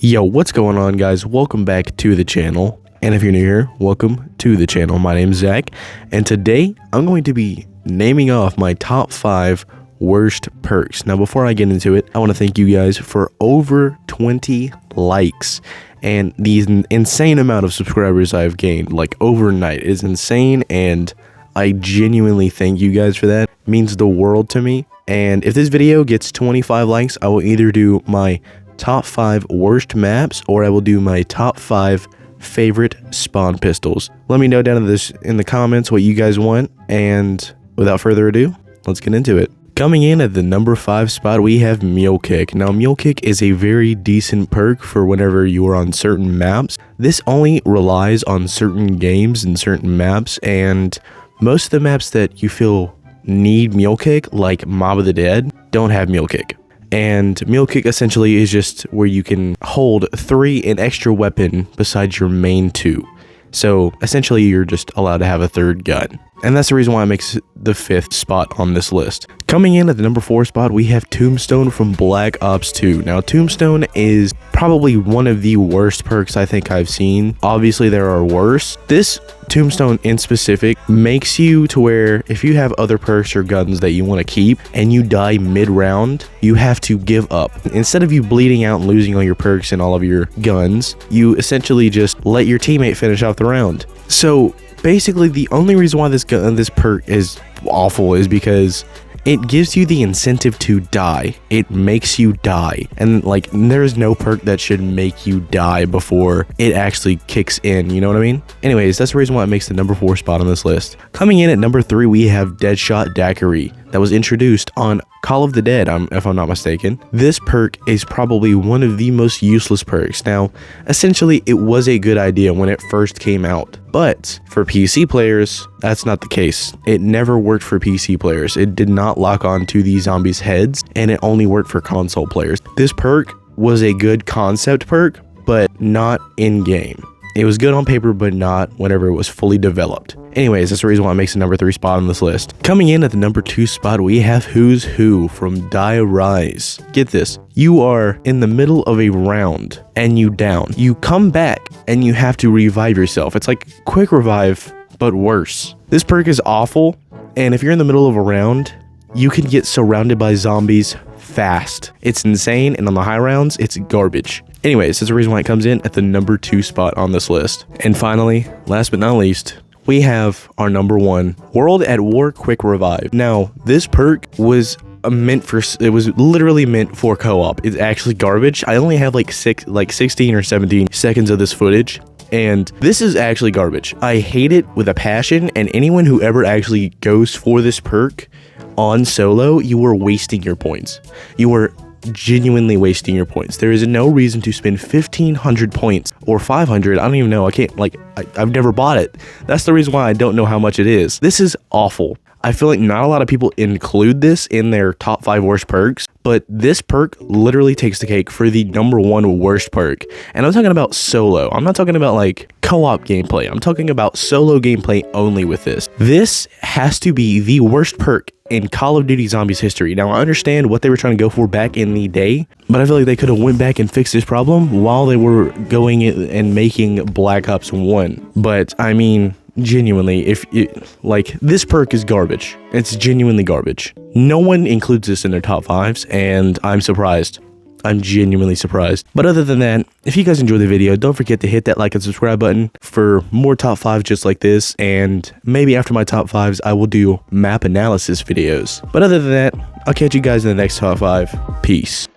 Yo, what's going on, guys? Welcome back to the channel. And if you're new here, welcome to the channel. My name's Zach, and today I'm going to be naming off my top 5 worst perks. Now, before I get into it, I want to thank you guys for over 20 likes and the insane amount of subscribers I've gained, like overnight. It's insane, and I genuinely thank you guys for that. It means the world to me. And if this video gets 25 likes, I will either do my top 5 worst maps or I will do my top 5 favorite spawn pistols. Let me know down in the comments what you guys want, and without further ado, let's get into it. Coming in at the number 5 spot, we have Mule Kick. Now, Mule Kick is a very decent perk for whenever you are on certain maps. This only relies on certain games and certain maps, and most of the maps that you feel need Mule Kick, like Mob of the Dead, don't have Mule Kick. And Mule Kick essentially is just where you can hold an extra weapon besides your main 2. So essentially you're just allowed to have a 3rd gun. And that's the reason why it makes the 5th spot on this list. Coming in at the number 4 spot, we have Tombstone from Black Ops 2. Now, Tombstone is probably one of the worst perks I think I've seen. Obviously, there are worse. This Tombstone in specific makes you to where if you have other perks or guns that you want to keep and you die mid-round, you have to give up. Instead of you bleeding out and losing all your perks and all of your guns, you essentially just let your teammate finish off the round. So basically, the only reason why this perk is awful is because it gives you the incentive to die. It makes you die. And like, there is no perk that should make you die before it actually kicks in, you know what I mean? Anyways, that's the reason why it makes the number 4 spot on this list. Coming in at number 3, we have Deadshot Daiquiri that was introduced on Call of the Dead, if I'm not mistaken. This perk is probably one of the most useless perks. Now, essentially, it was a good idea when it first came out, but for PC players, that's not the case. It never worked for PC players. It did not lock on to the zombies' heads, and it only worked for console players. This perk was a good concept perk, but not in-game. It was good on paper, but not whenever it was fully developed. Anyways, that's the reason why it makes the number 3 spot on this list. Coming in at the number 2 spot, we have Who's Who from Die Rise. Get this. You are in the middle of a round and you down. You come back and you have to revive yourself. It's like quick revive, but worse. This perk is awful, and if you're in the middle of a round, you can get surrounded by zombies fast. It's insane, and on the high rounds, it's garbage. Anyways, that's the reason why it comes in at the number 2 spot on this list. And finally, last but not least, we have our number 1, World at War Quick Revive. Now, this perk was literally meant for co-op. It's actually garbage. I only have like 16 or 17 seconds of this footage, and this is actually garbage. I hate it with a passion, and anyone who ever actually goes for this perk on solo, you are wasting your points. You are genuinely wasting your points. There is no reason to spend 1,500 points or 500. I don't even know. I've never bought it. That's the reason why I don't know how much it is. This is awful. I feel like not a lot of people include this in their top 5 worst perks, but this perk literally takes the cake for the number 1 worst perk. And I'm talking about solo. I'm not talking about like co-op gameplay. I'm talking about solo gameplay only with this. This has to be the worst perk in Call of Duty Zombies history. Now, I understand what they were trying to go for back in the day, but I feel like they could have went back and fixed this problem while they were going and making Black Ops 1. But I mean, genuinely, this perk is garbage. It's genuinely garbage. No one includes this in their top 5s, and I'm surprised. I'm genuinely surprised. But other than that, if you guys enjoyed the video, don't forget to hit that like and subscribe button for more top 5s just like this. And maybe after my top 5s, I will do map analysis videos. But other than that, I'll catch you guys in the next top 5. Peace.